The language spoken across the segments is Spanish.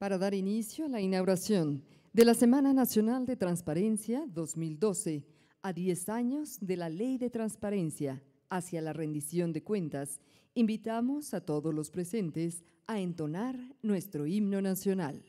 para dar inicio a la inauguración de la Semana Nacional de Transparencia 2012, a 10 años de la Ley de Transparencia hacia la rendición de cuentas, invitamos a todos los presentes a entonar nuestro himno nacional.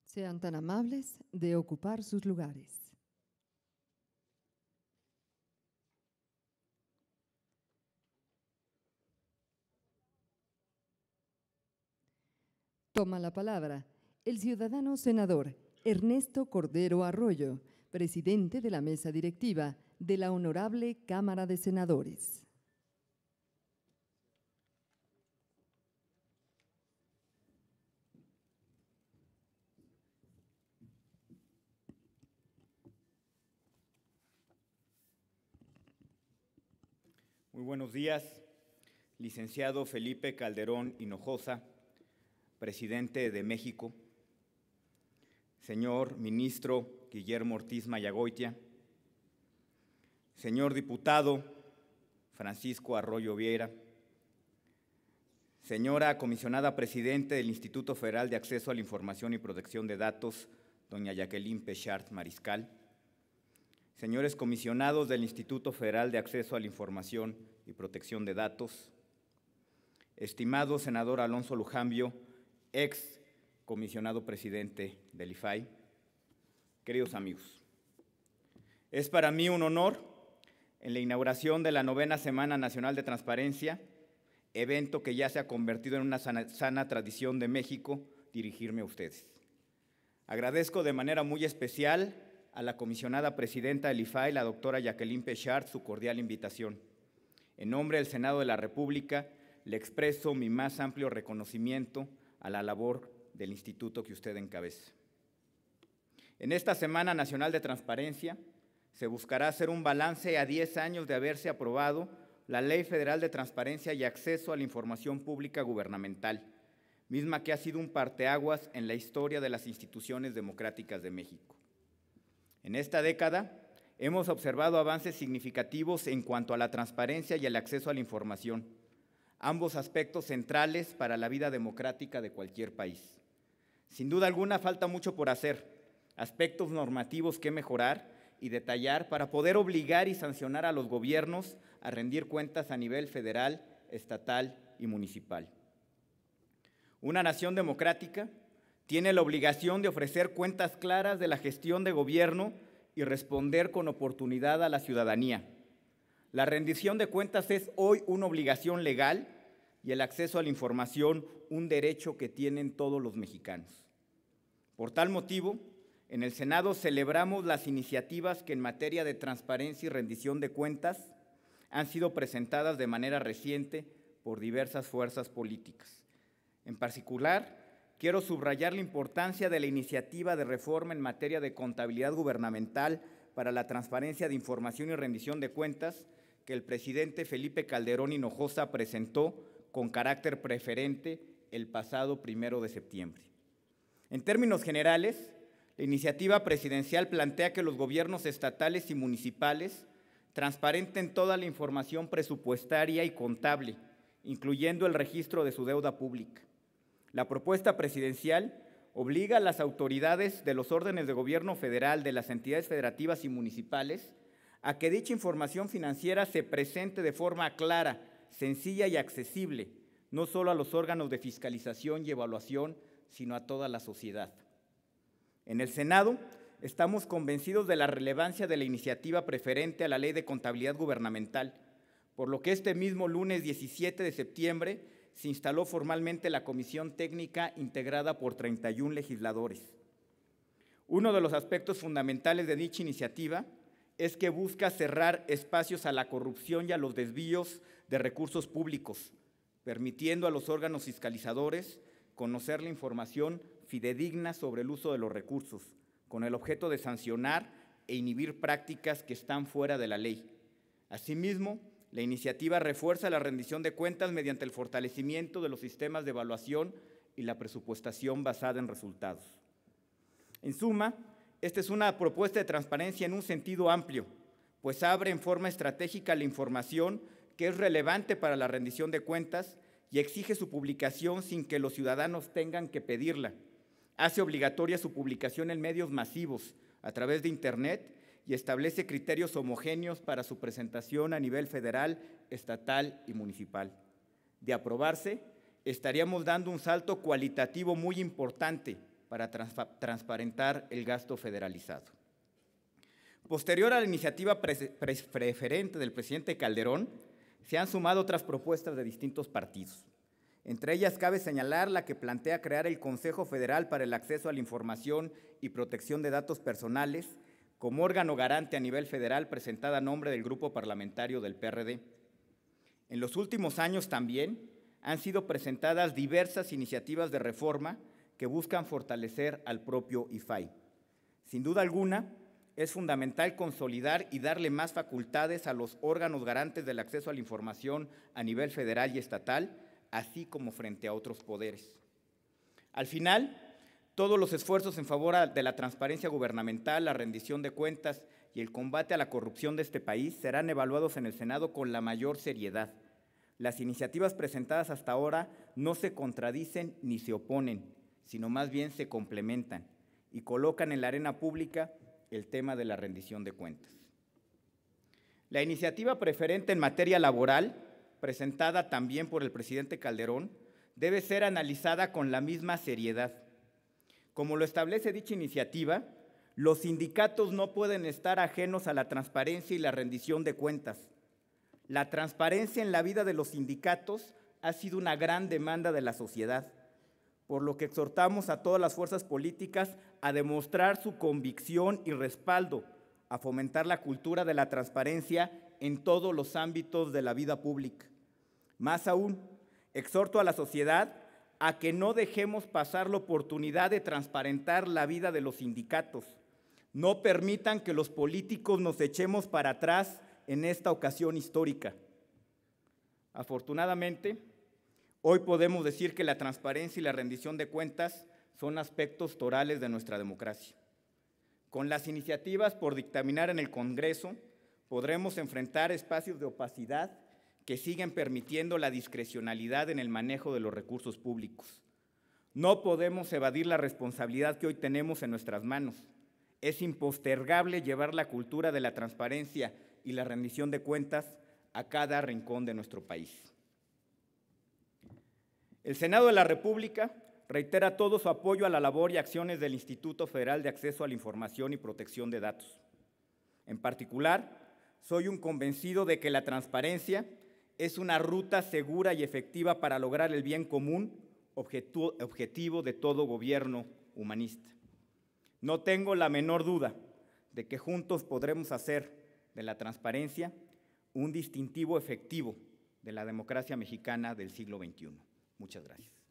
Sean tan amables de ocupar sus lugares. Toma la palabra el ciudadano senador Ernesto Cordero Arroyo, presidente de la mesa directiva de la Honorable Cámara de Senadores. Muy buenos días, licenciado Felipe Calderón Hinojosa, presidente de México, señor ministro Guillermo Ortiz Mayagoitia, señor diputado Francisco Arroyo Viera, señora comisionada presidente del Instituto Federal de Acceso a la Información y Protección de Datos, doña Jacqueline Pechart Mariscal, señores comisionados del Instituto Federal de Acceso a la Información y Protección de Datos, estimado senador Alonso Lujambio, ex comisionado presidente del IFAI, queridos amigos, es para mí un honor en la inauguración de la 9ª Semana Nacional de Transparencia, evento que ya se ha convertido en una sana tradición de México, dirigirme a ustedes. Agradezco de manera muy especial a la comisionada presidenta del IFAI, la doctora Jacqueline Pechart, su cordial invitación. En nombre del Senado de la República, le expreso mi más amplio reconocimiento a la labor del instituto que usted encabeza. En esta Semana Nacional de Transparencia, se buscará hacer un balance a 10 años de haberse aprobado la Ley Federal de Transparencia y Acceso a la Información Pública Gubernamental, misma que ha sido un parteaguas en la historia de las instituciones democráticas de México. En esta década hemos observado avances significativos en cuanto a la transparencia y el acceso a la información, ambos aspectos centrales para la vida democrática de cualquier país. Sin duda alguna falta mucho por hacer, aspectos normativos que mejorar y detallar para poder obligar y sancionar a los gobiernos a rendir cuentas a nivel federal, estatal y municipal. Una nación democrática tiene la obligación de ofrecer cuentas claras de la gestión de gobierno y responder con oportunidad a la ciudadanía. La rendición de cuentas es hoy una obligación legal y el acceso a la información un derecho que tienen todos los mexicanos. Por tal motivo, en el Senado celebramos las iniciativas que en materia de transparencia y rendición de cuentas han sido presentadas de manera reciente por diversas fuerzas políticas. En particular, quiero subrayar la importancia de la iniciativa de reforma en materia de contabilidad gubernamental para la transparencia de información y rendición de cuentas que el presidente Felipe Calderón Hinojosa presentó con carácter preferente el pasado 1 de septiembre. En términos generales, la iniciativa presidencial plantea que los gobiernos estatales y municipales transparenten toda la información presupuestaria y contable, incluyendo el registro de su deuda pública. La propuesta presidencial obliga a las autoridades de los órdenes de gobierno federal, de las entidades federativas y municipales, a que dicha información financiera se presente de forma clara, sencilla y accesible, no solo a los órganos de fiscalización y evaluación, sino a toda la sociedad. En el Senado, estamos convencidos de la relevancia de la iniciativa preferente a la Ley de Contabilidad Gubernamental, por lo que este mismo lunes 17 de septiembre se instaló formalmente la Comisión Técnica integrada por 31 legisladores. Uno de los aspectos fundamentales de dicha iniciativa es que busca cerrar espacios a la corrupción y a los desvíos de recursos públicos, permitiendo a los órganos fiscalizadores conocer la información fidedigna sobre el uso de los recursos, con el objeto de sancionar e inhibir prácticas que están fuera de la ley. Asimismo, la iniciativa refuerza la rendición de cuentas mediante el fortalecimiento de los sistemas de evaluación y la presupuestación basada en resultados. En suma, esta es una propuesta de transparencia en un sentido amplio, pues abre en forma estratégica la información que es relevante para la rendición de cuentas y exige su publicación sin que los ciudadanos tengan que pedirla. Hace obligatoria su publicación en medios masivos a través de Internet y establece criterios homogéneos para su presentación a nivel federal, estatal y municipal. De aprobarse, estaríamos dando un salto cualitativo muy importante para transparentar el gasto federalizado. Posterior a la iniciativa preferente del presidente Calderón, se han sumado otras propuestas de distintos partidos. Entre ellas cabe señalar la que plantea crear el Consejo Federal para el Acceso a la Información y Protección de Datos Personales como órgano garante a nivel federal, presentada a nombre del Grupo Parlamentario del PRD. En los últimos años también han sido presentadas diversas iniciativas de reforma que buscan fortalecer al propio IFAI. Sin duda alguna, es fundamental consolidar y darle más facultades a los órganos garantes del acceso a la información a nivel federal y estatal, así como frente a otros poderes. Al final, todos los esfuerzos en favor de la transparencia gubernamental, la rendición de cuentas y el combate a la corrupción de este país serán evaluados en el Senado con la mayor seriedad. Las iniciativas presentadas hasta ahora no se contradicen ni se oponen, sino más bien se complementan y colocan en la arena pública el tema de la rendición de cuentas. La iniciativa preferente en materia laboral, presentada también por el presidente Calderón, debe ser analizada con la misma seriedad. Como lo establece dicha iniciativa, los sindicatos no pueden estar ajenos a la transparencia y la rendición de cuentas. La transparencia en la vida de los sindicatos ha sido una gran demanda de la sociedad, por lo que exhortamos a todas las fuerzas políticas a demostrar su convicción y respaldo, a fomentar la cultura de la transparencia en todos los ámbitos de la vida pública. Más aún, exhorto a la sociedad a que no dejemos pasar la oportunidad de transparentar la vida de los sindicatos. No permitan que los políticos nos echemos para atrás en esta ocasión histórica. Afortunadamente, hoy podemos decir que la transparencia y la rendición de cuentas son aspectos torales de nuestra democracia. Con las iniciativas por dictaminar en el Congreso, podremos enfrentar espacios de opacidad que siguen permitiendo la discrecionalidad en el manejo de los recursos públicos. No podemos evadir la responsabilidad que hoy tenemos en nuestras manos. Es impostergable llevar la cultura de la transparencia y la rendición de cuentas a cada rincón de nuestro país. El Senado de la República reitera todo su apoyo a la labor y acciones del Instituto Federal de Acceso a la Información y Protección de Datos. En particular, soy un convencido de que la transparencia es una ruta segura y efectiva para lograr el bien común, objetivo de todo gobierno humanista. No tengo la menor duda de que juntos podremos hacer de la transparencia un distintivo efectivo de la democracia mexicana del siglo XXI. Muchas gracias.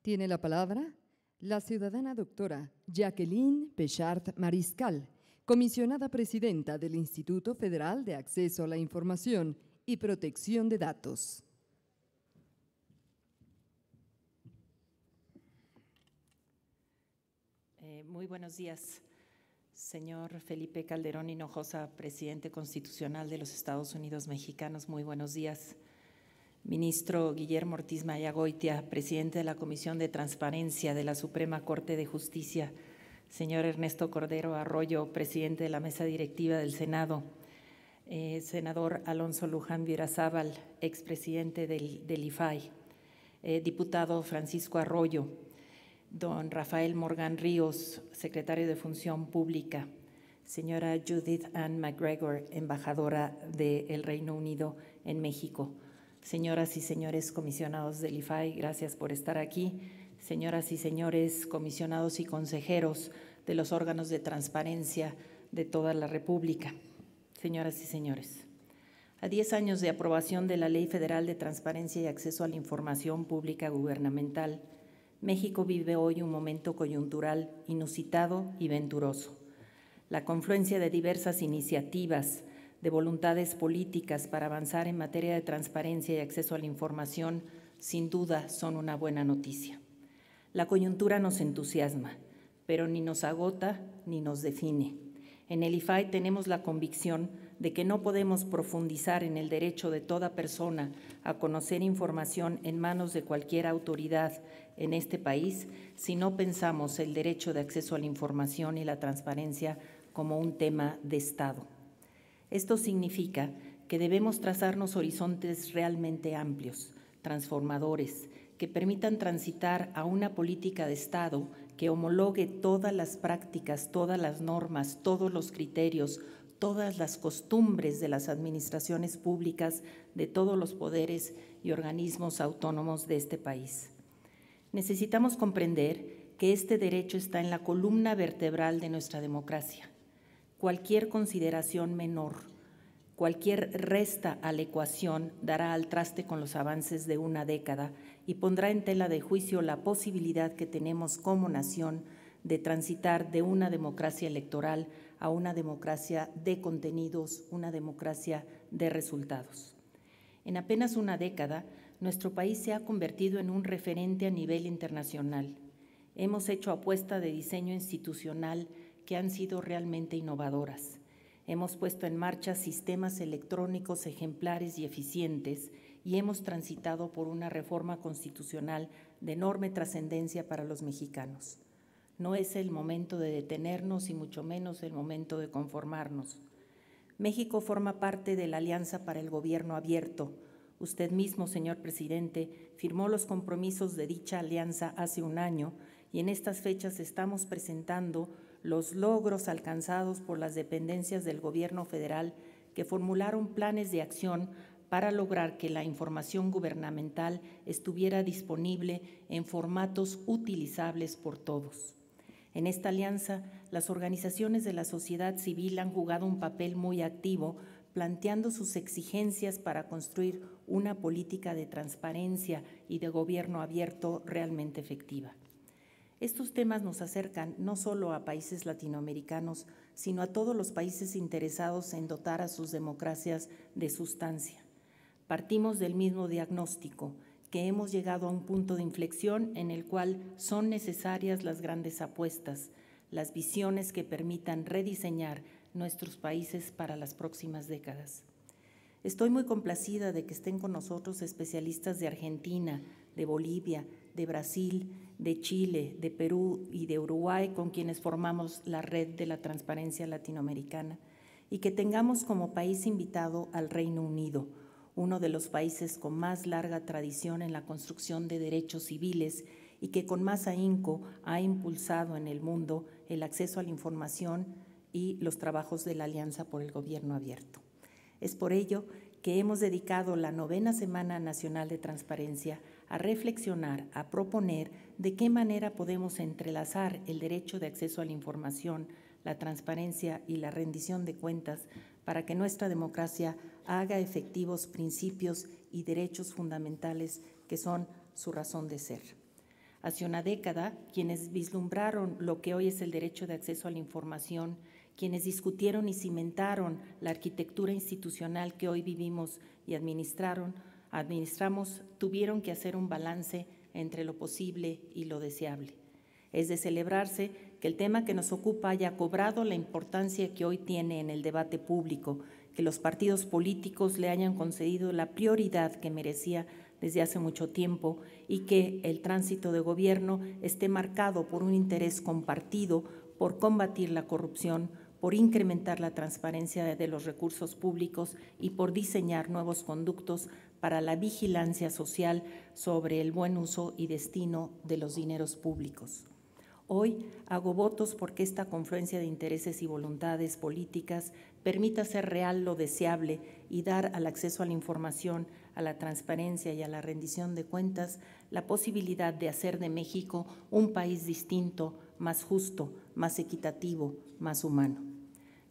Tiene la palabra la ciudadana doctora Jacqueline Pechart Mariscal, comisionada presidenta del Instituto Federal de Acceso a la Información y Protección de Datos. Muy buenos días, señor Felipe Calderón Hinojosa, presidente constitucional de los Estados Unidos mexicanos. Muy buenos días. Ministro Guillermo Ortiz Mayagoitia, presidente de la Comisión de Transparencia de la Suprema Corte de Justicia. Señor Ernesto Cordero Arroyo, presidente de la Mesa Directiva del Senado. Senador Alonso Luján Vierazábal, expresidente del IFAI. Diputado Francisco Arroyo. Don Rafael Morgan Ríos, secretario de Función Pública, señora Judith Ann McGregor, embajadora del Reino Unido en México, señoras y señores comisionados del IFAI, gracias por estar aquí, señoras y señores comisionados y consejeros de los órganos de transparencia de toda la República, señoras y señores. A 10 años de aprobación de la Ley Federal de Transparencia y Acceso a la Información Pública Gubernamental, México vive hoy un momento coyuntural inusitado y venturoso. La confluencia de diversas iniciativas, de voluntades políticas para avanzar en materia de transparencia y acceso a la información, sin duda son una buena noticia. La coyuntura nos entusiasma, pero ni nos agota ni nos define. En el IFAI tenemos la convicción de que no podemos profundizar en el derecho de toda persona a conocer información en manos de cualquier autoridad en este país si no pensamos el derecho de acceso a la información y la transparencia como un tema de Estado. Esto significa que debemos trazarnos horizontes realmente amplios, transformadores, que permitan transitar a una política de Estado que homologue todas las prácticas, todas las normas, todos los criterios, todas las costumbres de las administraciones públicas, de todos los poderes y organismos autónomos de este país. Necesitamos comprender que este derecho está en la columna vertebral de nuestra democracia. Cualquier consideración menor, cualquier resta a la ecuación dará al traste con los avances de una década y pondrá en tela de juicio la posibilidad que tenemos como nación de transitar de una democracia electoral a una democracia de contenidos, una democracia de resultados. En apenas una década, nuestro país se ha convertido en un referente a nivel internacional. Hemos hecho apuestas de diseño institucional que han sido realmente innovadoras. Hemos puesto en marcha sistemas electrónicos ejemplares y eficientes y hemos transitado por una reforma constitucional de enorme trascendencia para los mexicanos. No es el momento de detenernos y mucho menos el momento de conformarnos. México forma parte de la Alianza para el Gobierno Abierto. Usted mismo, señor presidente, firmó los compromisos de dicha alianza hace un año y en estas fechas estamos presentando los logros alcanzados por las dependencias del Gobierno federal que formularon planes de acción para lograr que la información gubernamental estuviera disponible en formatos utilizables por todos. En esta alianza, las organizaciones de la sociedad civil han jugado un papel muy activo, planteando sus exigencias para construir una política de transparencia y de gobierno abierto realmente efectiva. Estos temas nos acercan no solo a países latinoamericanos, sino a todos los países interesados en dotar a sus democracias de sustancia. Partimos del mismo diagnóstico, que hemos llegado a un punto de inflexión en el cual son necesarias las grandes apuestas, las visiones que permitan rediseñar nuestros países para las próximas décadas. Estoy muy complacida de que estén con nosotros especialistas de Argentina, de Bolivia, de Brasil, de Chile, de Perú y de Uruguay, con quienes formamos la Red de la Transparencia Latinoamericana, y que tengamos como país invitado al Reino Unido, uno de los países con más larga tradición en la construcción de derechos civiles y que con más ahínco ha impulsado en el mundo el acceso a la información y los trabajos de la Alianza por el Gobierno Abierto. Es por ello que hemos dedicado la 9ª Semana Nacional de Transparencia a reflexionar, a proponer de qué manera podemos entrelazar el derecho de acceso a la información, la transparencia y la rendición de cuentas para que nuestra democracia haga efectivos principios y derechos fundamentales que son su razón de ser. Hace una década, quienes vislumbraron lo que hoy es el derecho de acceso a la información, quienes discutieron y cimentaron la arquitectura institucional que hoy vivimos y administramos, tuvieron que hacer un balance entre lo posible y lo deseable. Es de celebrarse que el tema que nos ocupa haya cobrado la importancia que hoy tiene en el debate público, que los partidos políticos le hayan concedido la prioridad que merecía desde hace mucho tiempo y que el tránsito de gobierno esté marcado por un interés compartido por combatir la corrupción, por incrementar la transparencia de los recursos públicos y por diseñar nuevos conductos para la vigilancia social sobre el buen uso y destino de los dineros públicos. Hoy hago votos porque esta confluencia de intereses y voluntades políticas permita hacer real lo deseable y dar al acceso a la información, a la transparencia y a la rendición de cuentas la posibilidad de hacer de México un país distinto, más justo, más equitativo, más humano.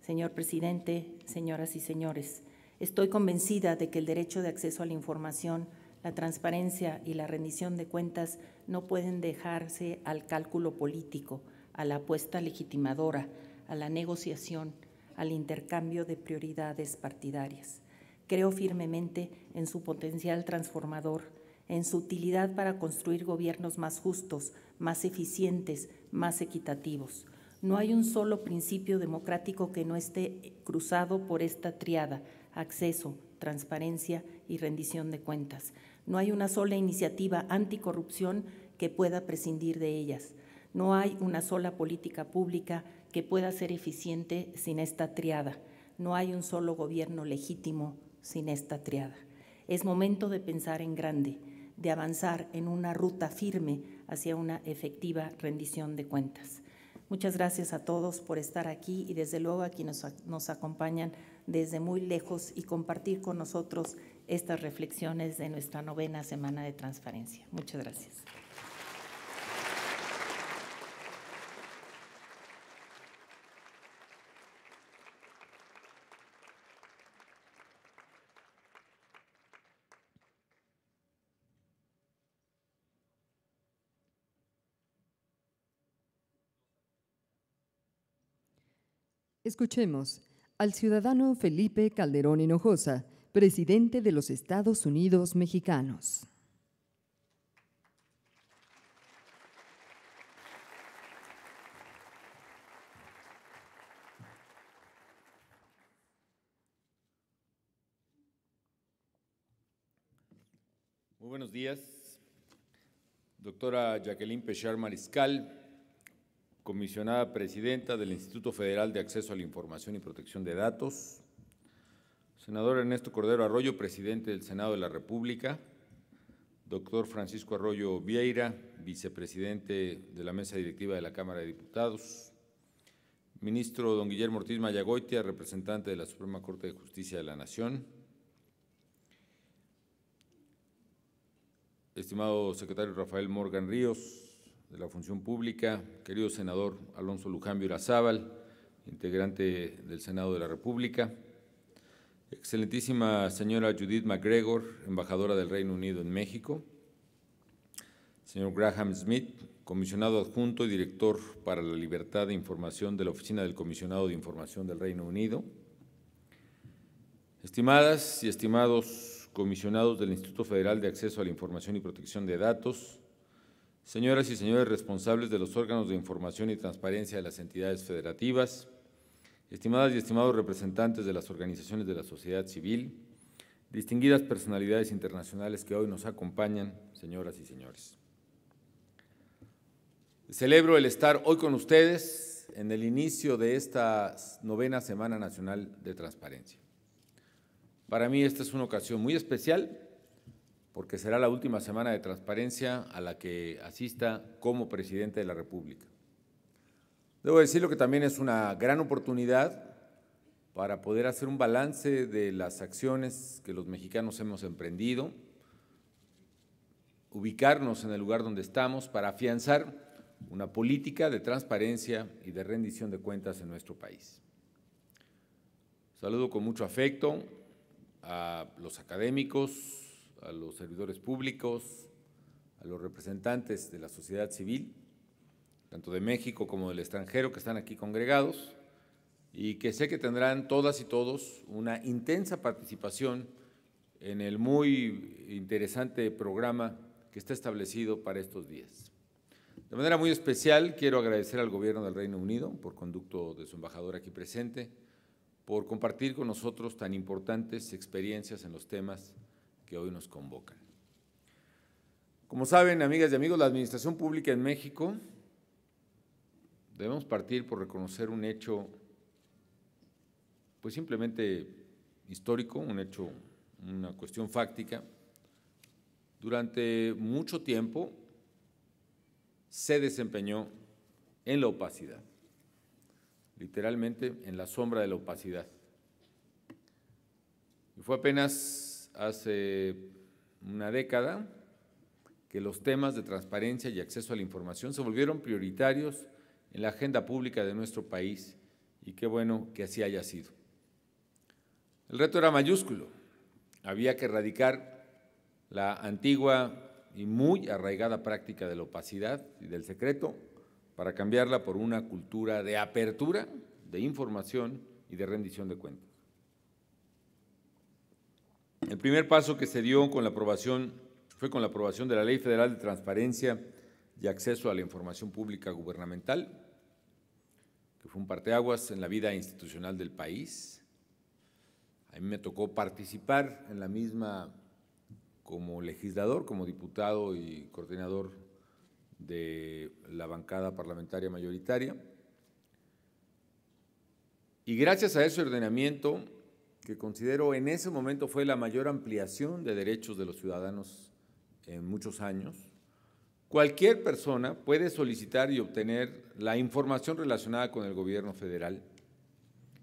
Señor presidente, señoras y señores, estoy convencida de que el derecho de acceso a la información, la transparencia y la rendición de cuentas no pueden dejarse al cálculo político, a la apuesta legitimadora, a la negociación, al intercambio de prioridades partidarias. Creo firmemente en su potencial transformador, en su utilidad para construir gobiernos más justos, más eficientes, más equitativos. No hay un solo principio democrático que no esté cruzado por esta tríada: acceso, transparencia y rendición de cuentas. No hay una sola iniciativa anticorrupción que pueda prescindir de ellas. No hay una sola política pública que pueda ser eficiente sin esta tríada. No hay un solo gobierno legítimo sin esta tríada. Es momento de pensar en grande, de avanzar en una ruta firme hacia una efectiva rendición de cuentas. Muchas gracias a todos por estar aquí y desde luego a quienes nos acompañan desde muy lejos y compartir con nosotros estas reflexiones de nuestra 9ª Semana de Transparencia. Muchas gracias. Escuchemos al ciudadano Felipe Calderón Hinojosa, presidente de los Estados Unidos Mexicanos. Muy buenos días, doctora Jacqueline Pechard Mariscal, comisionada presidenta del Instituto Federal de Acceso a la Información y Protección de Datos, senador Ernesto Cordero Arroyo, presidente del Senado de la República, doctor Francisco Arroyo Vieira, vicepresidente de la Mesa Directiva de la Cámara de Diputados, ministro don Guillermo Ortiz Mayagoitia, representante de la Suprema Corte de Justicia de la Nación, estimado secretario Rafael Morgan Ríos, de la Función Pública, querido senador Alonso Lujambio Irazábal, integrante del Senado de la República, excelentísima señora Judith McGregor, embajadora del Reino Unido en México, señor Graham Smith, comisionado adjunto y director para la libertad de información de la Oficina del Comisionado de Información del Reino Unido, estimadas y estimados comisionados del Instituto Federal de Acceso a la Información y Protección de Datos, señoras y señores responsables de los órganos de información y transparencia de las entidades federativas, estimadas y estimados representantes de las organizaciones de la sociedad civil, distinguidas personalidades internacionales que hoy nos acompañan, señoras y señores. Celebro el estar hoy con ustedes en el inicio de esta 9ª Semana Nacional de Transparencia. Para mí esta es una ocasión muy especial porque será la última semana de transparencia a la que asista como presidente de la República. Debo decirlo que también es una gran oportunidad para poder hacer un balance de las acciones que los mexicanos hemos emprendido, ubicarnos en el lugar donde estamos para afianzar una política de transparencia y de rendición de cuentas en nuestro país. Saludo con mucho afecto a los académicos, a los servidores públicos, a los representantes de la sociedad civil, tanto de México como del extranjero, que están aquí congregados, y que sé que tendrán todas y todos una intensa participación en el muy interesante programa que está establecido para estos días. De manera muy especial, quiero agradecer al Gobierno del Reino Unido, por conducto de su embajador aquí presente, por compartir con nosotros tan importantes experiencias en los temas que hoy nos convocan. Como saben, amigas y amigos, la administración pública en México, debemos partir por reconocer un hecho, pues simplemente histórico, un hecho, una cuestión fáctica. Durante mucho tiempo se desempeñó en la opacidad, literalmente en la sombra de la opacidad. Y fue apenas hace una década que los temas de transparencia y acceso a la información se volvieron prioritarios en la agenda pública de nuestro país, y qué bueno que así haya sido. El reto era mayúsculo, había que erradicar la antigua y muy arraigada práctica de la opacidad y del secreto para cambiarla por una cultura de apertura, de información y de rendición de cuentas. El primer paso que se dio fue con la aprobación de la Ley Federal de Transparencia y Acceso a la Información Pública Gubernamental, que fue un parteaguas en la vida institucional del país. A mí me tocó participar en la misma como legislador, como diputado y coordinador de la bancada parlamentaria mayoritaria. Y gracias a ese ordenamiento, que considero en ese momento fue la mayor ampliación de derechos de los ciudadanos en muchos años, cualquier persona puede solicitar y obtener la información relacionada con el gobierno federal,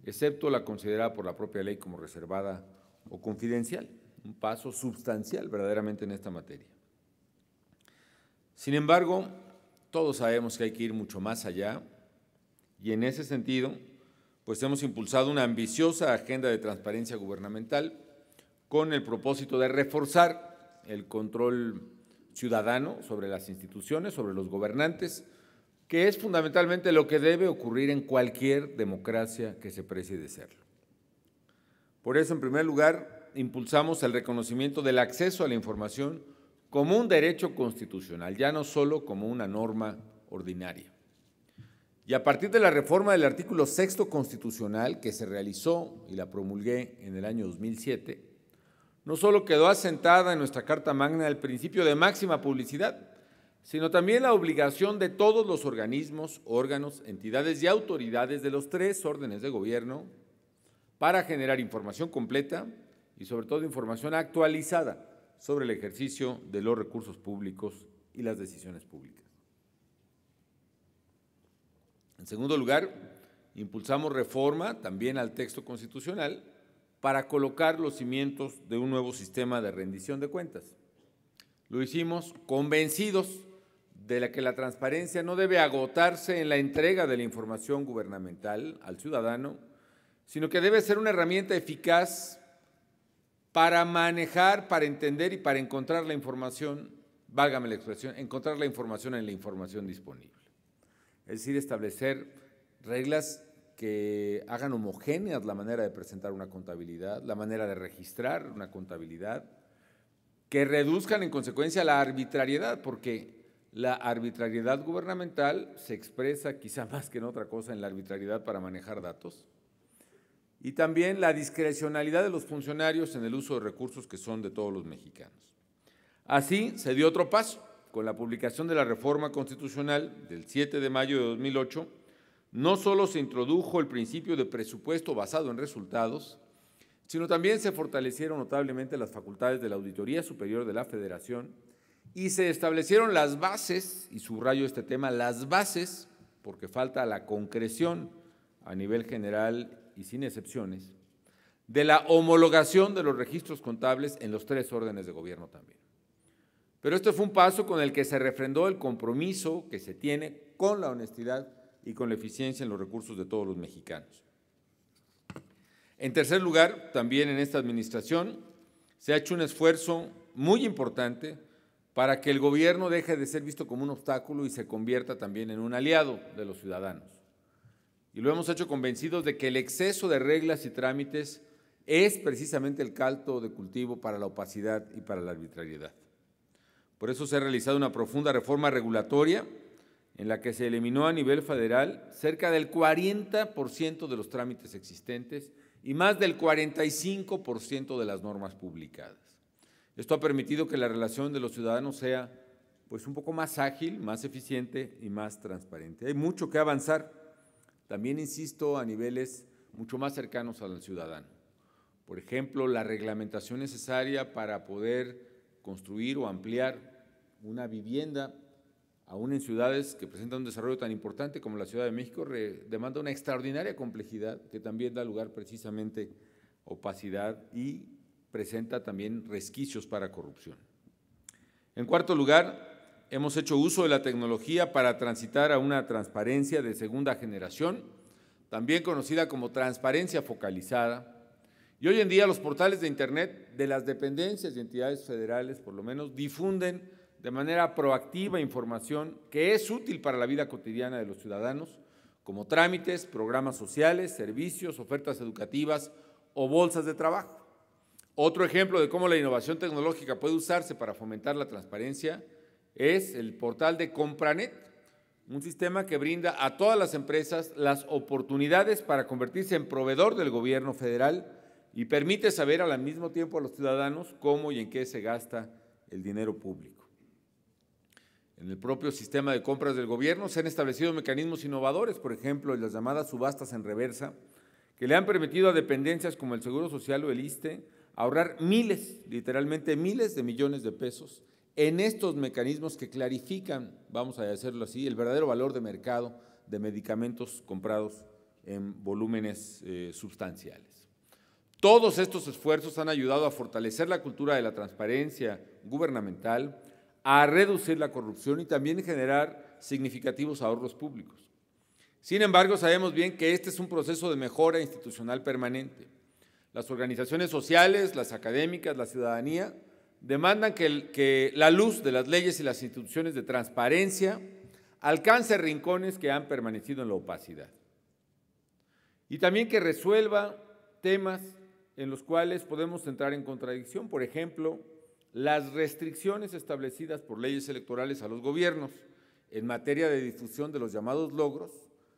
excepto la considerada por la propia ley como reservada o confidencial, un paso sustancial verdaderamente en esta materia. Sin embargo, todos sabemos que hay que ir mucho más allá, y en ese sentido, pues hemos impulsado una ambiciosa agenda de transparencia gubernamental con el propósito de reforzar el control ciudadano sobre las instituciones, sobre los gobernantes, que es fundamentalmente lo que debe ocurrir en cualquier democracia que se precie de serlo. Por eso, en primer lugar, impulsamos el reconocimiento del acceso a la información como un derecho constitucional, ya no solo como una norma ordinaria. Y a partir de la reforma del artículo 6º constitucional que se realizó y la promulgué en el año 2007, no solo quedó asentada en nuestra Carta Magna el principio de máxima publicidad, sino también la obligación de todos los organismos, órganos, entidades y autoridades de los 3 órdenes de gobierno para generar información completa y sobre todo información actualizada sobre el ejercicio de los recursos públicos y las decisiones públicas. En segundo lugar, impulsamos reforma también al texto constitucional para colocar los cimientos de un nuevo sistema de rendición de cuentas. Lo hicimos convencidos de que la transparencia no debe agotarse en la entrega de la información gubernamental al ciudadano, sino que debe ser una herramienta eficaz para manejar, para entender y para encontrar la información, válgame la expresión, encontrar la información en la información disponible. Es decir, establecer reglas que hagan homogéneas la manera de presentar una contabilidad, la manera de registrar una contabilidad, que reduzcan en consecuencia la arbitrariedad, porque la arbitrariedad gubernamental se expresa quizá más que en otra cosa en la arbitrariedad para manejar datos, y también la discrecionalidad de los funcionarios en el uso de recursos que son de todos los mexicanos. Así se dio otro paso. Con la publicación de la reforma constitucional del 7 de mayo de 2008, no solo se introdujo el principio de presupuesto basado en resultados, sino también se fortalecieron notablemente las facultades de la Auditoría Superior de la Federación y se establecieron las bases, y subrayo este tema, las bases, porque falta la concreción a nivel general y sin excepciones, de la homologación de los registros contables en los 3 órdenes de gobierno también. Pero este fue un paso con el que se refrendó el compromiso que se tiene con la honestidad y con la eficiencia en los recursos de todos los mexicanos. En tercer lugar, también en esta administración se ha hecho un esfuerzo muy importante para que el gobierno deje de ser visto como un obstáculo y se convierta también en un aliado de los ciudadanos. Y lo hemos hecho convencidos de que el exceso de reglas y trámites es precisamente el caldo de cultivo para la opacidad y para la arbitrariedad. Por eso se ha realizado una profunda reforma regulatoria en la que se eliminó a nivel federal cerca del 40% de los trámites existentes y más del 45% de las normas publicadas. Esto ha permitido que la relación de los ciudadanos sea pues, un poco más ágil, más eficiente y más transparente. Hay mucho que avanzar, también insisto, a niveles mucho más cercanos al ciudadano. Por ejemplo, la reglamentación necesaria para poder construir o ampliar una vivienda, aún en ciudades que presentan un desarrollo tan importante como la Ciudad de México, demanda una extraordinaria complejidad que también da lugar precisamente a opacidad y presenta también resquicios para corrupción. En cuarto lugar, hemos hecho uso de la tecnología para transitar a una transparencia de segunda generación, también conocida como transparencia focalizada. Y hoy en día los portales de Internet de las dependencias y entidades federales, por lo menos, difunden de manera proactiva información que es útil para la vida cotidiana de los ciudadanos, como trámites, programas sociales, servicios, ofertas educativas o bolsas de trabajo. Otro ejemplo de cómo la innovación tecnológica puede usarse para fomentar la transparencia es el portal de Compranet, un sistema que brinda a todas las empresas las oportunidades para convertirse en proveedor del gobierno federal y permite saber al mismo tiempo a los ciudadanos cómo y en qué se gasta el dinero público. En el propio sistema de compras del gobierno se han establecido mecanismos innovadores, por ejemplo, las llamadas subastas en reversa, que le han permitido a dependencias como el Seguro Social o el ISSSTE ahorrar miles, literalmente miles de millones de pesos en estos mecanismos que clarifican, vamos a decirlo así, el verdadero valor de mercado de medicamentos comprados en volúmenes sustanciales. Todos estos esfuerzos han ayudado a fortalecer la cultura de la transparencia gubernamental, a reducir la corrupción y también generar significativos ahorros públicos. Sin embargo, sabemos bien que este es un proceso de mejora institucional permanente. Las organizaciones sociales, las académicas, la ciudadanía, demandan que la luz de las leyes y las instituciones de transparencia alcance rincones que han permanecido en la opacidad. Y también que resuelva temas en los cuales podemos entrar en contradicción, por ejemplo, las restricciones establecidas por leyes electorales a los gobiernos en materia de difusión de los llamados logros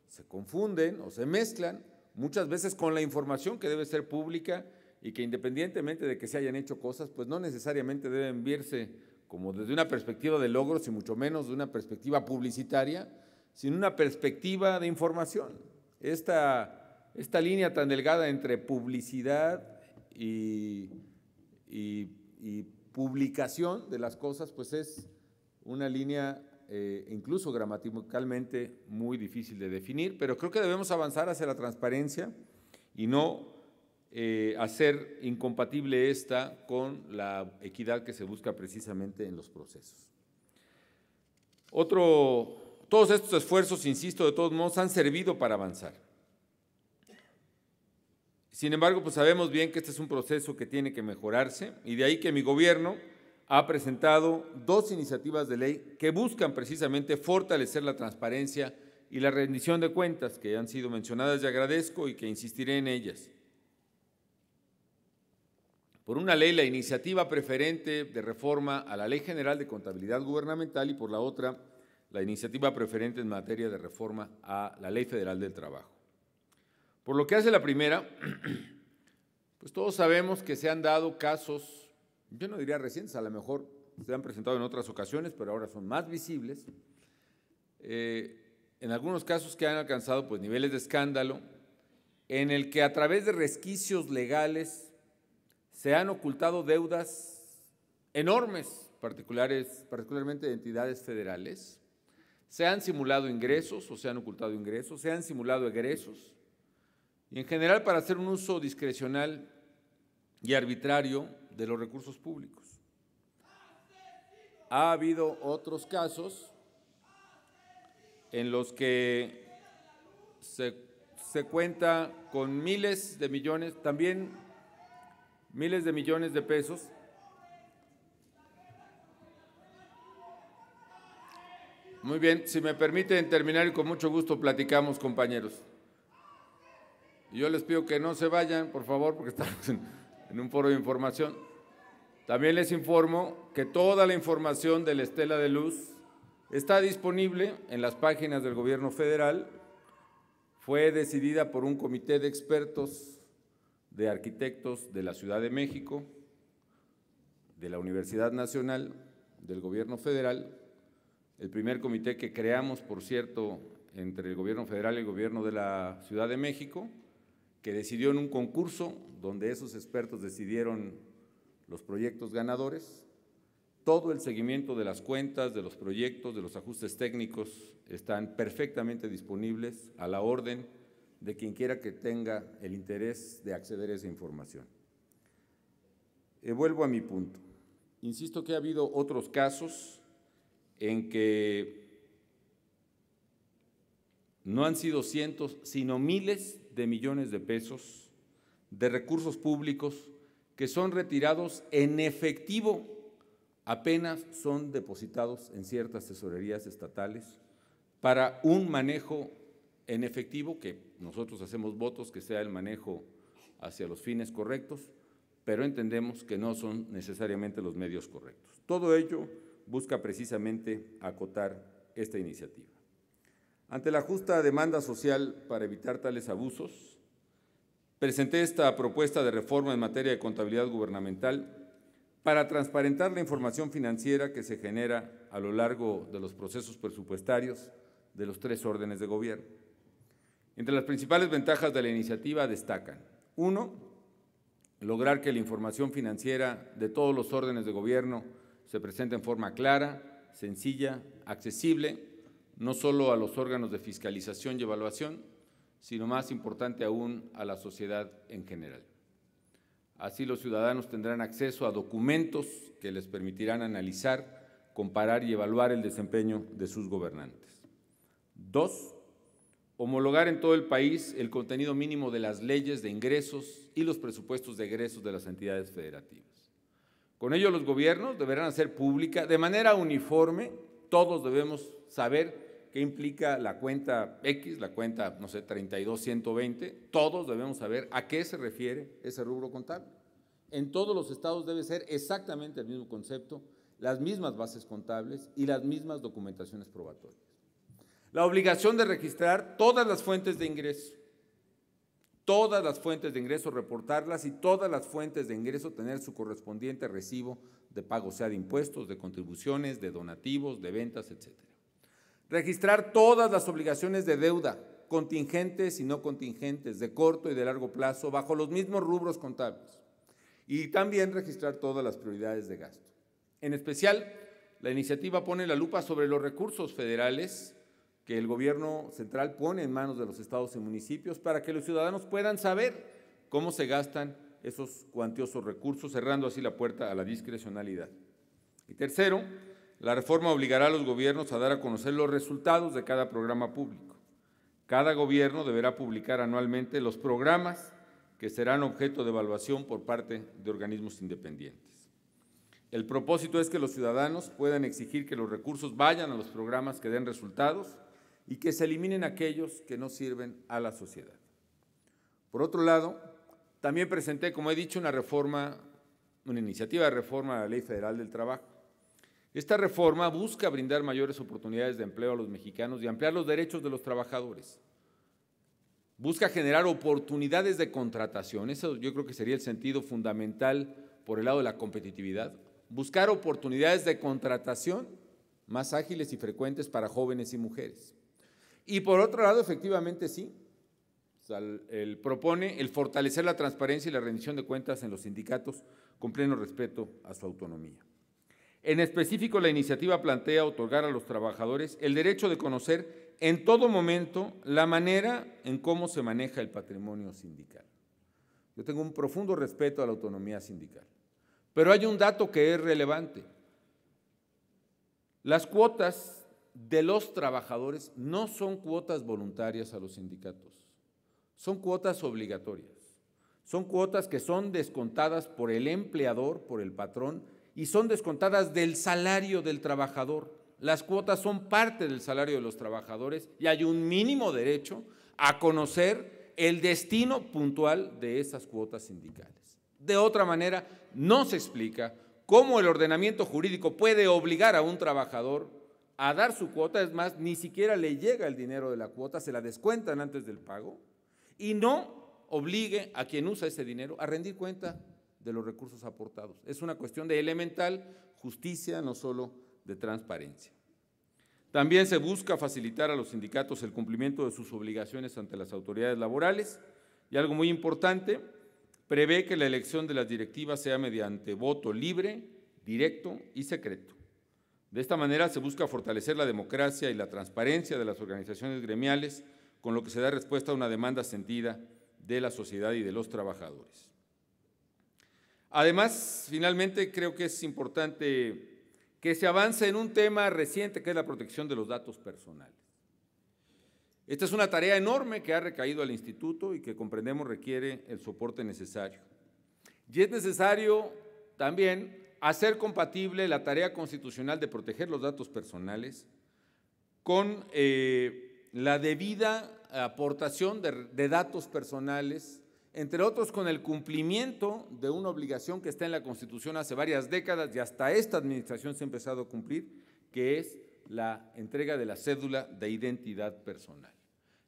se confunden o se mezclan muchas veces con la información que debe ser pública y que independientemente de que se hayan hecho cosas, pues no necesariamente deben verse como desde una perspectiva de logros y mucho menos de una perspectiva publicitaria, sino una perspectiva de información. Esta línea tan delgada entre publicidad y publicación de las cosas, pues es una línea incluso gramaticalmente muy difícil de definir, pero creo que debemos avanzar hacia la transparencia y no hacer incompatible esta con la equidad que se busca precisamente en los procesos. Todos estos esfuerzos, insisto, de todos modos han servido para avanzar. Sin embargo, pues sabemos bien que este es un proceso que tiene que mejorarse y de ahí que mi gobierno ha presentado 2 iniciativas de ley que buscan precisamente fortalecer la transparencia y la rendición de cuentas que han sido mencionadas y agradezco y que insistiré en ellas. Por una ley, la iniciativa preferente de reforma a la Ley General de Contabilidad Gubernamental y por la otra, la iniciativa preferente en materia de reforma a la Ley Federal del Trabajo. Por lo que hace la primera, pues todos sabemos que se han dado casos, yo no diría recientes, a lo mejor se han presentado en otras ocasiones, pero ahora son más visibles, en algunos casos que han alcanzado pues, niveles de escándalo, en el que a través de resquicios legales se han ocultado deudas enormes, particularmente de entidades federales, se han simulado ingresos o se han ocultado ingresos, se han simulado egresos, y en general para hacer un uso discrecional y arbitrario de los recursos públicos. Ha habido otros casos en los que se cuenta con miles de millones, también miles de millones de pesos Muy bien, si me permiten terminar y con mucho gusto platicamos, compañeros. Y yo les pido que no se vayan, por favor, porque estamos en un foro de información. También les informo que toda la información de la Estela de Luz está disponible en las páginas del Gobierno federal. Fue decidida por un comité de expertos de arquitectos de la Ciudad de México, de la Universidad Nacional, del Gobierno federal, el primer comité que creamos, por cierto, entre el Gobierno federal y el Gobierno de la Ciudad de México, que decidió en un concurso donde esos expertos decidieron los proyectos ganadores. Todo el seguimiento de las cuentas, de los proyectos, de los ajustes técnicos están perfectamente disponibles a la orden de quien quiera que tenga el interés de acceder a esa información. Vuelvo a mi punto. Insisto que ha habido otros casos en que no han sido cientos, sino miles de millones de pesos de recursos públicos que son retirados en efectivo, apenas son depositados en ciertas tesorerías estatales para un manejo en efectivo, que nosotros hacemos votos que sea el manejo hacia los fines correctos, pero entendemos que no son necesariamente los medios correctos. Todo ello busca precisamente acotar esta iniciativa. Ante la justa demanda social para evitar tales abusos, presenté esta propuesta de reforma en materia de contabilidad gubernamental para transparentar la información financiera que se genera a lo largo de los procesos presupuestarios de los 3 órdenes de gobierno. Entre las principales ventajas de la iniciativa destacan: 1, lograr que la información financiera de todos los órdenes de gobierno se presente en forma clara, sencilla, accesible, no solo a los órganos de fiscalización y evaluación, sino más importante aún a la sociedad en general. Así los ciudadanos tendrán acceso a documentos que les permitirán analizar, comparar y evaluar el desempeño de sus gobernantes. 2, homologar en todo el país el contenido mínimo de las leyes de ingresos y los presupuestos de egresos de las entidades federativas. Con ello, los gobiernos deberán hacer pública de manera uniforme. Todos debemos saber qué implica la cuenta X, la cuenta, no sé, 32120, todos debemos saber a qué se refiere ese rubro contable. En todos los estados debe ser exactamente el mismo concepto, las mismas bases contables y las mismas documentaciones probatorias. La obligación de registrar todas las fuentes de ingreso, reportarlas, y todas las fuentes de ingreso tener su correspondiente recibo de pago, sea de impuestos, de contribuciones, de donativos, de ventas, etcétera. Registrar todas las obligaciones de deuda, contingentes y no contingentes, de corto y de largo plazo, bajo los mismos rubros contables. Y también registrar todas las prioridades de gasto. En especial, la iniciativa pone la lupa sobre los recursos federales que el gobierno central pone en manos de los estados y municipios para que los ciudadanos puedan saber cómo se gastan esos cuantiosos recursos, cerrando así la puerta a la discrecionalidad. Y tercero, la reforma obligará a los gobiernos a dar a conocer los resultados de cada programa público. Cada gobierno deberá publicar anualmente los programas que serán objeto de evaluación por parte de organismos independientes. El propósito es que los ciudadanos puedan exigir que los recursos vayan a los programas que den resultados y que se eliminen aquellos que no sirven a la sociedad. Por otro lado, también presenté, como he dicho, una iniciativa de reforma a la Ley Federal del Trabajo. Esta reforma busca brindar mayores oportunidades de empleo a los mexicanos y ampliar los derechos de los trabajadores. Busca generar oportunidades de contratación, eso yo creo que sería el sentido fundamental por el lado de la competitividad. Buscar oportunidades de contratación más ágiles y frecuentes para jóvenes y mujeres. Y por otro lado, efectivamente sí, él propone el fortalecer la transparencia y la rendición de cuentas en los sindicatos con pleno respeto a su autonomía. En específico, la iniciativa plantea otorgar a los trabajadores el derecho de conocer en todo momento la manera en cómo se maneja el patrimonio sindical. Yo tengo un profundo respeto a la autonomía sindical, pero hay un dato que es relevante. Las cuotas de los trabajadores no son cuotas voluntarias a los sindicatos, son cuotas obligatorias. Son cuotas que son descontadas por el empleador, por el patrón, y son descontadas del salario del trabajador. las cuotas son parte del salario de los trabajadores y hay un mínimo derecho a conocer el destino puntual de esas cuotas sindicales. De otra manera, no se explica cómo el ordenamiento jurídico puede obligar a un trabajador a dar su cuota, es más, ni siquiera le llega el dinero de la cuota, se la descuentan antes del pago, y no obligue a quien usa ese dinero a rendir cuenta de los recursos aportados. Es una cuestión de elemental justicia, no solo de transparencia. También se busca facilitar a los sindicatos el cumplimiento de sus obligaciones ante las autoridades laborales y algo muy importante, prevé que la elección de las directivas sea mediante voto libre, directo y secreto. De esta manera se busca fortalecer la democracia y la transparencia de las organizaciones gremiales, con lo que se da respuesta a una demanda sentida de la sociedad y de los trabajadores. Además, finalmente, creo que es importante que se avance en un tema reciente, que es la protección de los datos personales. Esta es una tarea enorme que ha recaído al Instituto y que comprendemos requiere el soporte necesario. Y es necesario también hacer compatible la tarea constitucional de proteger los datos personales con la debida aportación de datos personales, entre otros con el cumplimiento de una obligación que está en la Constitución hace varias décadas y hasta esta administración se ha empezado a cumplir, que es la entrega de la cédula de identidad personal.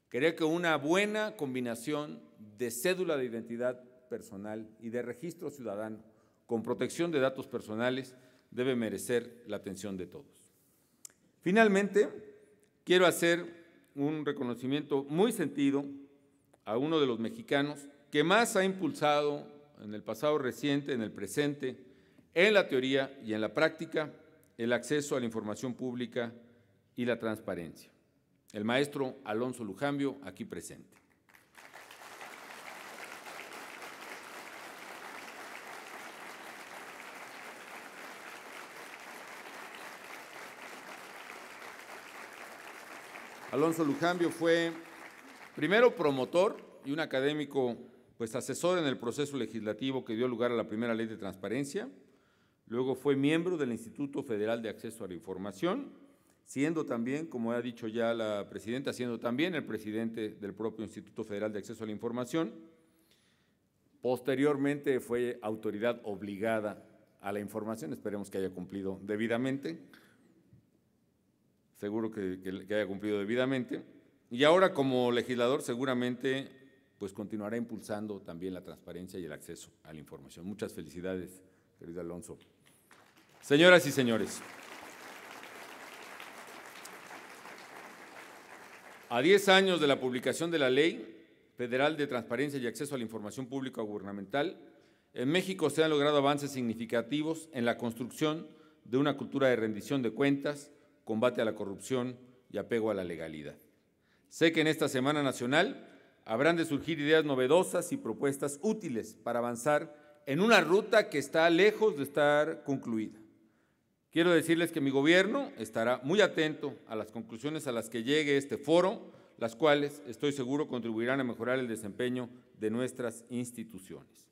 Creo que una buena combinación de cédula de identidad personal y de registro ciudadano con protección de datos personales debe merecer la atención de todos. Finalmente, quiero hacer un reconocimiento muy sentido a uno de los mexicanos que más ha impulsado en el pasado reciente, en el presente, en la teoría y en la práctica, el acceso a la información pública y la transparencia. El maestro Alonso Lujambio, aquí presente. Alonso Lujambio fue primero promotor y un académico asesor en el proceso legislativo que dio lugar a la primera ley de transparencia, luego fue miembro del Instituto Federal de Acceso a la Información, siendo también, como ha dicho ya la presidenta, siendo también el presidente del propio Instituto Federal de Acceso a la Información. Posteriormente fue autoridad obligada a la información, esperemos que haya cumplido debidamente, seguro que haya cumplido debidamente, y ahora como legislador seguramente continuará impulsando también la transparencia y el acceso a la información. Muchas felicidades, querido Alonso. Señoras y señores, a 10 años de la publicación de la Ley Federal de Transparencia y Acceso a la Información Pública Gubernamental, en México se han logrado avances significativos en la construcción de una cultura de rendición de cuentas, combate a la corrupción y apego a la legalidad. Sé que en esta Semana Nacional habrán de surgir ideas novedosas y propuestas útiles para avanzar en una ruta que está lejos de estar concluida. Quiero decirles que mi gobierno estará muy atento a las conclusiones a las que llegue este foro, las cuales, estoy seguro, contribuirán a mejorar el desempeño de nuestras instituciones.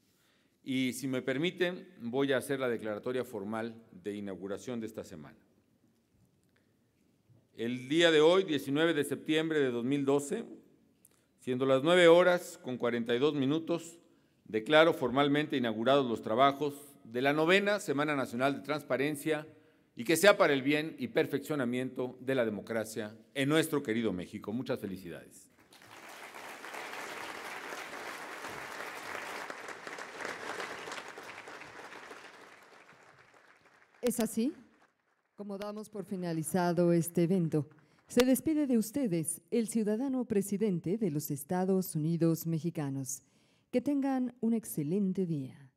Y si me permiten, voy a hacer la declaratoria formal de inauguración de esta semana. El día de hoy, 19 de septiembre de 2012, siendo las 9:42, declaro formalmente inaugurados los trabajos de la 9ª Semana Nacional de Transparencia y que sea para el bien y perfeccionamiento de la democracia en nuestro querido México. Muchas felicidades. Es así como damos por finalizado este evento. Se despide de ustedes el ciudadano presidente de los Estados Unidos mexicanos. Que tengan un excelente día.